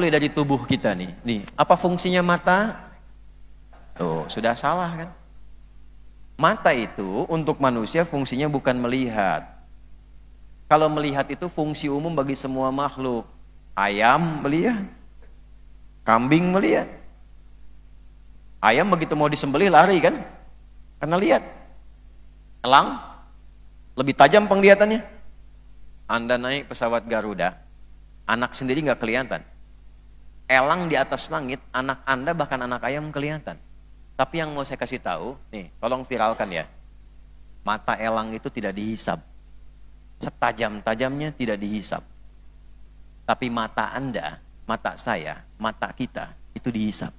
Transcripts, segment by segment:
mulai dari tubuh kita nih. Nih, apa fungsinya mata? Tuh, sudah salah kan? Mata itu untuk manusia fungsinya bukan melihat. Kalau melihat itu fungsi umum bagi semua makhluk. Ayam melihat, kambing melihat. Ayam begitu mau disembelih lari kan? Karena lihat. Elang lebih tajam penglihatannya. Anda naik pesawat Garuda, anak sendiri nggak kelihatan. Elang di atas langit, anak Anda bahkan anak ayam kelihatan. Tapi yang mau saya kasih tahu, nih, tolong viralkan ya. Mata elang itu tidak dihisap. Setajam-tajamnya tidak dihisap. Tapi mata Anda, mata saya, mata kita itu dihisap.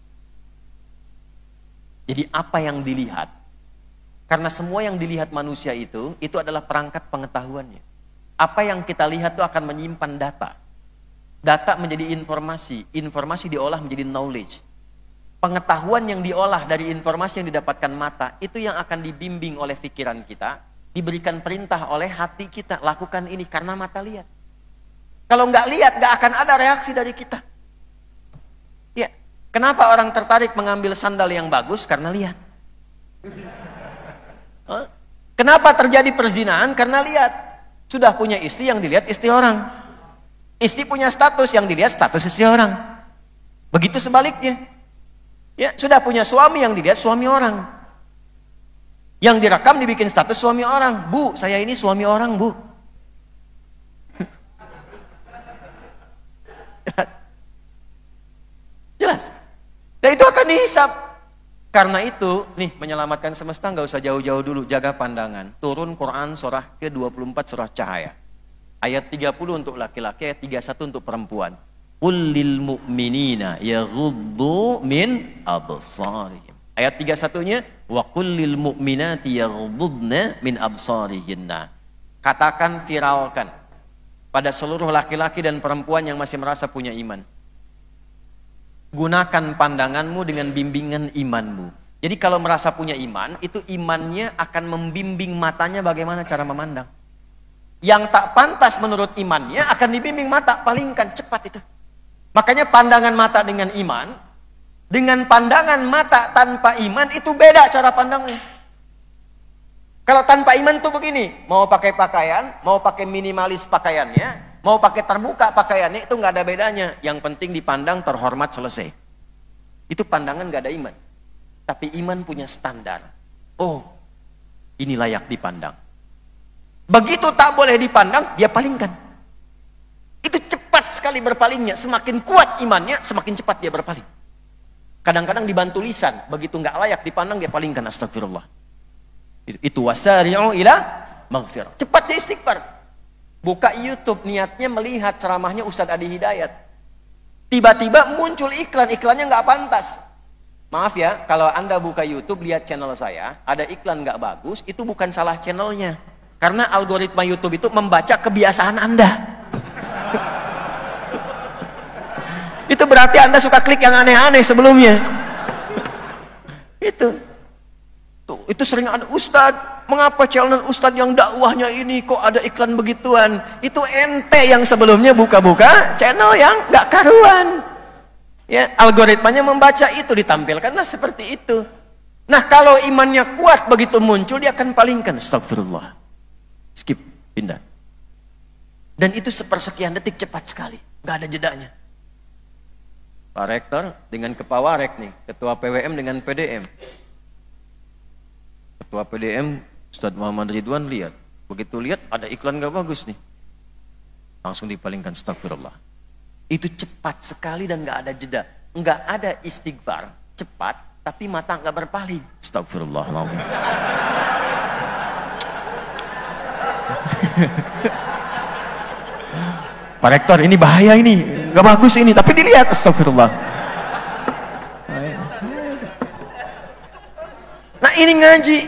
Jadi apa yang dilihat? Karena semua yang dilihat manusia itu adalah perangkat pengetahuannya. Apa yang kita lihat itu akan menyimpan data. Data menjadi informasi, informasi diolah menjadi knowledge. Pengetahuan yang diolah dari informasi yang didapatkan mata, itu yang akan dibimbing oleh pikiran kita, diberikan perintah oleh hati kita, lakukan ini karena mata lihat. Kalau nggak lihat, nggak akan ada reaksi dari kita. Ya, kenapa orang tertarik mengambil sandal yang bagus? Karena lihat. Kenapa terjadi perzinahan? Karena lihat. Sudah punya istri, yang dilihat istri orang. Istri punya status, yang dilihat status istri orang. Begitu sebaliknya. Ya, sudah punya suami, yang dilihat suami orang. Yang direkam dibikin status suami orang. Bu, saya ini suami orang, Bu. Jelas. Dan itu akan dihisap. Karena itu, nih, menyelamatkan semesta nggak usah jauh-jauh dulu, jaga pandangan. Turun Quran surah ke-24 surah Cahaya. Ayat 30 untuk laki-laki, ayat 31 untuk perempuan. Qul lil mu'minina yaghuddu min absarihim. Ayat 31-nya, wa qul lil mu'minati yaghuddna min absarihinna. Katakan, viralkan pada seluruh laki-laki dan perempuan yang masih merasa punya iman. Gunakan pandanganmu dengan bimbingan imanmu. Jadi kalau merasa punya iman, itu imannya akan membimbing matanya bagaimana cara memandang. Yang tak pantas menurut imannya akan dibimbing mata, palingkan cepat itu. Makanya pandangan mata dengan iman, dengan pandangan mata tanpa iman itu beda cara pandangnya. Kalau tanpa iman tuh begini, mau pakai pakaian, mau pakai minimalis pakaiannya, mau pakai terbuka pakaiannya, itu nggak ada bedanya. Yang penting dipandang terhormat, selesai. Itu pandangan nggak ada iman. Tapi iman punya standar. Oh, ini layak dipandang. Begitu tak boleh dipandang, dia palingkan. Itu cepat sekali berpalingnya. Semakin kuat imannya, semakin cepat dia berpaling. Kadang-kadang dibantu lisan. Begitu nggak layak dipandang, dia palingkan. Astagfirullah. Itu wasari'u ila maghfirah. Cepat dia istighfar. Buka YouTube, niatnya melihat ceramahnya Ustadz Adi Hidayat. Tiba-tiba muncul iklan, iklannya nggak pantas. Maaf ya, kalau Anda buka YouTube, lihat channel saya, ada iklan nggak bagus, itu bukan salah channelnya. Karena algoritma YouTube itu membaca kebiasaan Anda. Itu berarti Anda suka klik yang aneh-aneh sebelumnya. Itu sering ada, Ustadz, mengapa channel Ustadz yang dakwahnya ini kok ada iklan begituan? Itu ente yang sebelumnya buka-buka channel yang nggak karuan. Ya, algoritmanya membaca itu, ditampilkanlah seperti itu. Nah, kalau imannya kuat, begitu muncul dia akan palingkan. Astagfirullah. Skip, pindah. Dan itu sepersekian detik, cepat sekali, nggak ada jedanya. Pak Rektor dengan Kepawarek nih, Ketua PWM dengan PDM. Ketua PDM Ustadz Muhammad Ridwan lihat, begitu lihat ada iklan gak bagus nih, langsung dipalingkan. Astagfirullah. Itu cepat sekali dan gak ada jeda, gak ada istighfar, cepat tapi mata gak berpaling. Astagfirullah. Pak Rektor, ini bahaya, ini gak bagus ini, tapi dilihat. Astagfirullah. Nah, ini ngaji.